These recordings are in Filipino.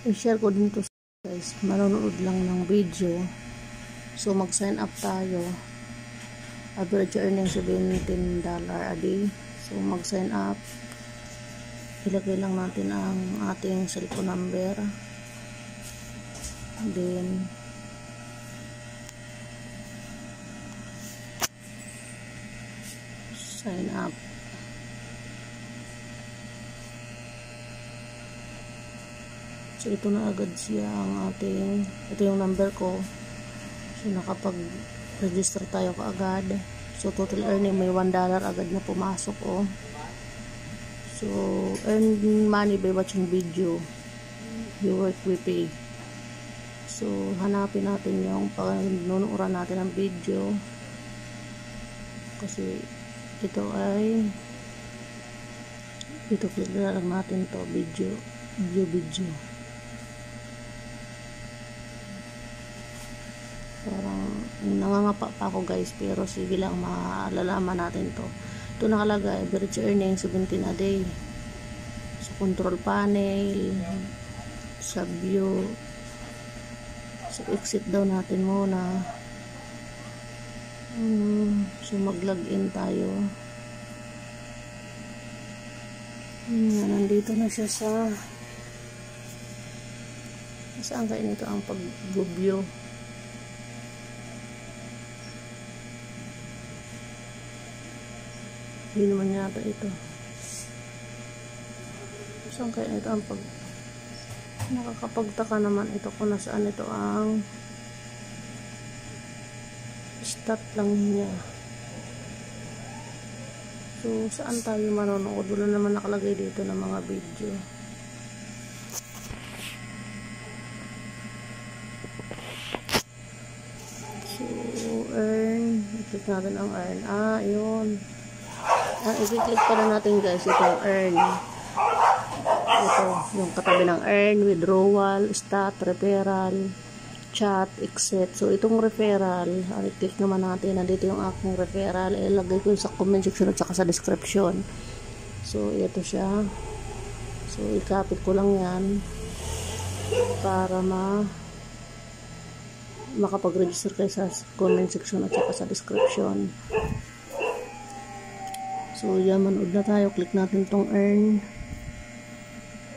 i-share ko din to guys, manonood lang ng video. So mag sign up tayo, average earning $17 a day. So mag sign up, ilagay lang natin ang ating cellphone number, then sign up. So ito na agad siya ang ating, ito yung number ko. So nakapag-register tayo kaagad. So total earning may $1 agad na pumasok oh. So earn money by watching video. You work we pay. So hanapin natin yung pagnunuran natin ng video. Kasi ito ay ito click na lang natin to video. Parang nangangapa pa ako guys, pero sige lang, malalaman natin to. Ito nakalagay, average earning 17 a day. So control panel, sa view. So exit daw natin muna. So mag login tayo. Nandito na siya sa saan kaya nito ang pag-view. Hindi naman yata ito. Saan kaya ito ang nakakapagtaka naman ito kung nasaan ito ang stat lang niya. So saan tayo manonood? Wala naman nakalagay dito ng mga video. So earn, i-click natin ang earn. Yun. I-click pala natin guys itong earn. Ito yung katabi ng earn, withdrawal, stat, referral, chat, exit. So itong referral, i-click naman natin. Nandito yung aking referral, ilagay ko sa comment section at saka sa description. So ito siya. So i-copy ko lang yan para makapag-register kayo sa comment section at saka sa description. So yan, manood na tayo. Click natin tong earn.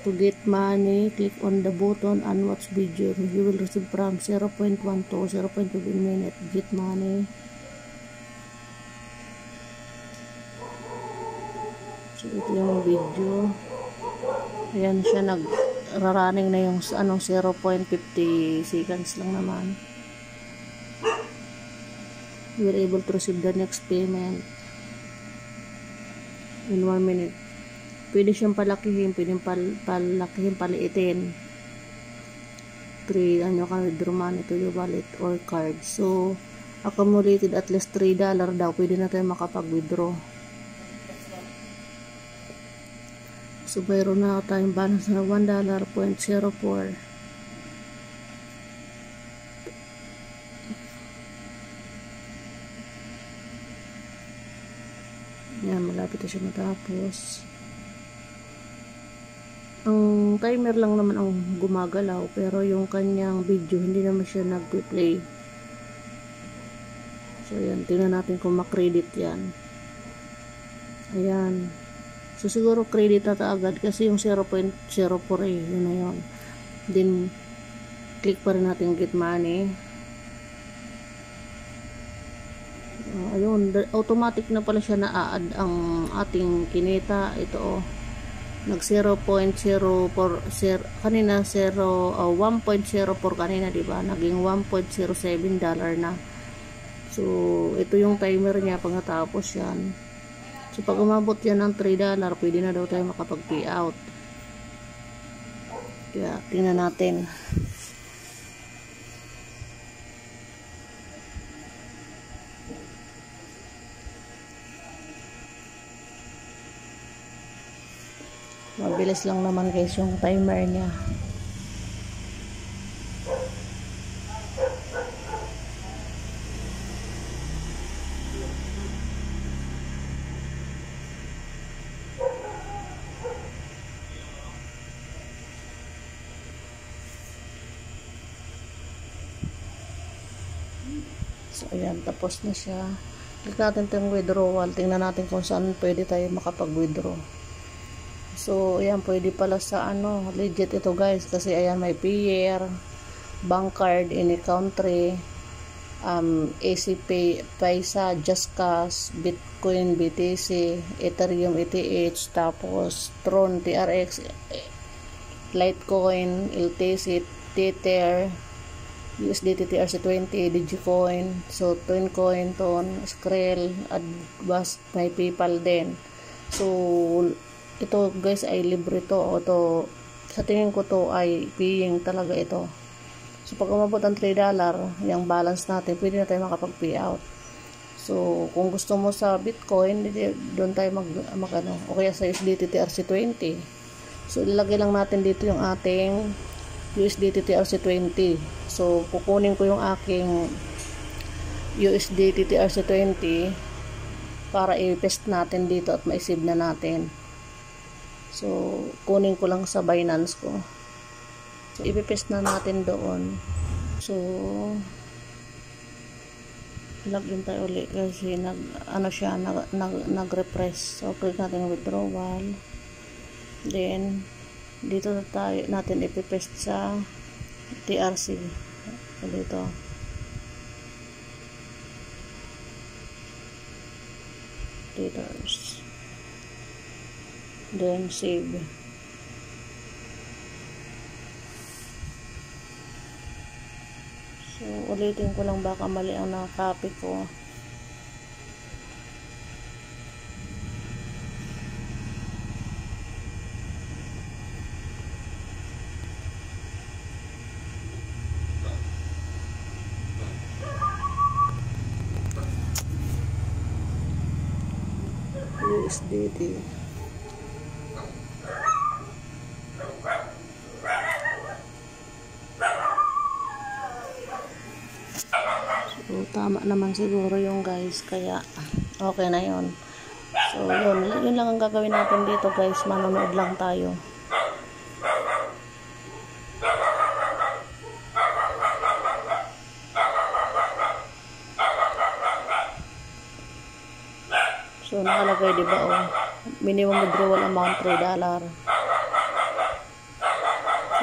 To get money, click on the button and watch video. You will receive from 0.1 to 0.2 minute. Get money. So ito yung video. Ayan siya, nagraraning na yung 0.50 seconds lang naman. You were able to receive the next payment in 1 minute. Pwede siyang palakihin, pwede palakihin, paliitin. Ka withdraw money to your wallet or card. So accumulated at least $3 daw, pwede na tayo makapag-withdraw. So mayroon na tayong balance na $1.04. Yan, malapit na siya matapos. Ang timer lang naman ang gumagalaw, pero yung kanyang video hindi naman siya nag-play. So yan, tingnan natin kung makredit yan. Ayan. So siguro credit na agad kasi yung 0.04 yun na yun. Then click pa rin natin get money. Ayun, automatic na pala siya na-add ang ating kinita. Ito nag 0.04 kanina, 1.04 kanina, diba? Naging $1.07 na. So ito yung timer niya pagkatapos yan. So pag umabot yan ng $3, pwede na daw tayo makapag-pay out. Kaya tingnan natin. Mabilis lang naman guys yung timer niya. So ayan, tapos na siya. Click natin itong withdrawal. Tingnan natin kung saan pwede tayo makapag-withdraw. So ayan, pwede pala sa legit ito guys, kasi ayan may payer, bank card, any country, ACP, Paisa, Justcash, Bitcoin, BTC, Ethereum, ETH, tapos Tron, TRX, Litecoin, LTC, Tether, USDT, TRC20, Digicoin, so Twincoin, Ton, Skrill, Adbus, may PayPal din. So ito guys ay libre to, o to sa tingin ko to ay paying talaga ito. So pag umabot ang $3 yung balance natin, pwede na tayo makapag-payout. So kung gusto mo sa Bitcoin, doon tayo mag o kaya sa USDT TRC20. So ilagay lang natin dito yung ating USDT TRC20. So kukunin ko yung aking USDT TRC20 para i-paste natin dito at ma-save na natin. So kunin ko lang sa Binance ko. So i-paste na natin doon. So login tayo ulit kasi nag-refresh. So click natin withdrawal. Then dito natin i-paste sa TRC. So dito. Then save. So ulitin ko lang, baka mali ang nakaka-copy ko. USDT. So tama naman siguro yung guys, kaya okay na yun. So yun lang ang gagawin natin dito guys, manonood lang tayo. So nakalagay diba minimum withdrawal amount $3.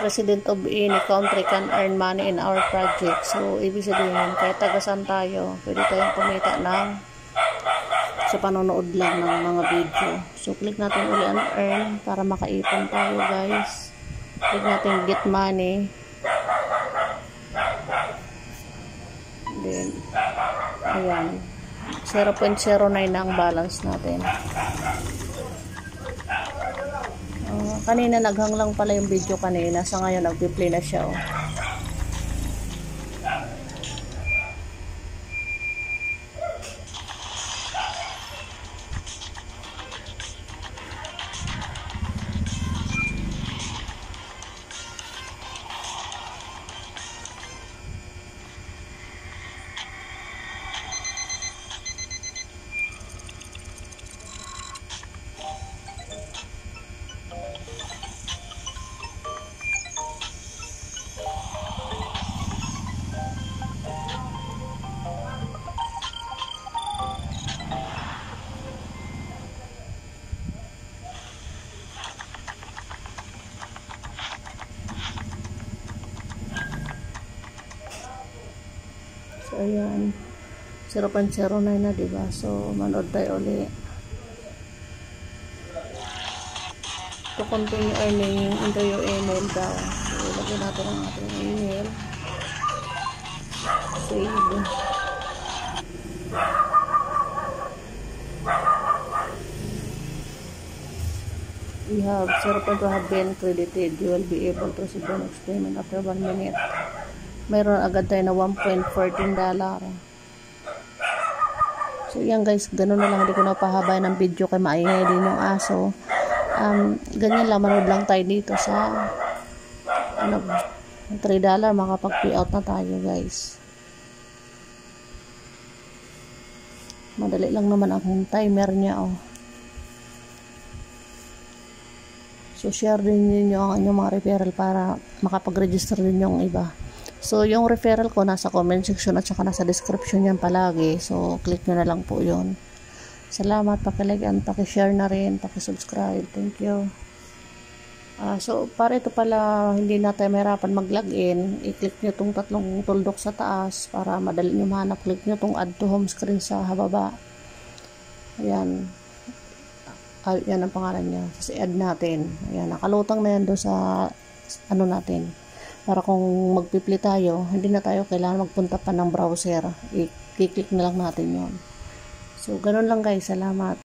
President of any country can earn money in our project. So ibig sabihin, kahit tagasan tayo, pwede tayong kumita lang sa panonood lang ng mga video. So click natin uli ang earn para makaipon tayo guys. Click natin get money. Then ayan, 0.09 na ang balance natin. Kanina naghang lang pala yung video kanina, sa ngayon nagpi-play na siya. So ayan, 0.09 na diba? So manood tayo ulit. To continue earning, enter your email daw. So lagyan natin ang ating email. Save. You have 0.2 have been credited. You will be able to receive the next payment after 1 minute. Mayroon agad tayo na $1.14. So yan guys, ganun na lang, hindi ko na pahabay ng video kay maingay din yung aso. Ganyan lang, manood lang tayo dito sa $3, makapag-payout na tayo guys. Madali lang naman ang timer niya So share din niyo ang inyong mga referral para makapag-register din yung iba. So, yung referral ko nasa comment section at saka nasa description yan palagi. So, click nyo na lang po yun. Salamat, pakilike and pakishare na rin, pakisubscribe. Thank you. So, para ito pala, hindi natin mahirapan mag-login. I-click nyo itong tatlong tuldok sa taas para madali nyo mahanap. Click nyo itong add to home screen sa baba. Ayan. Yan ang pangalan niya. Kasi add natin. Ayan, nakalutang na yan doon sa ano natin. Para kung magpipli tayo, hindi na tayo kailangan magpunta pa ng browser. I-click na lang natin yon. So, ganun lang guys. Salamat.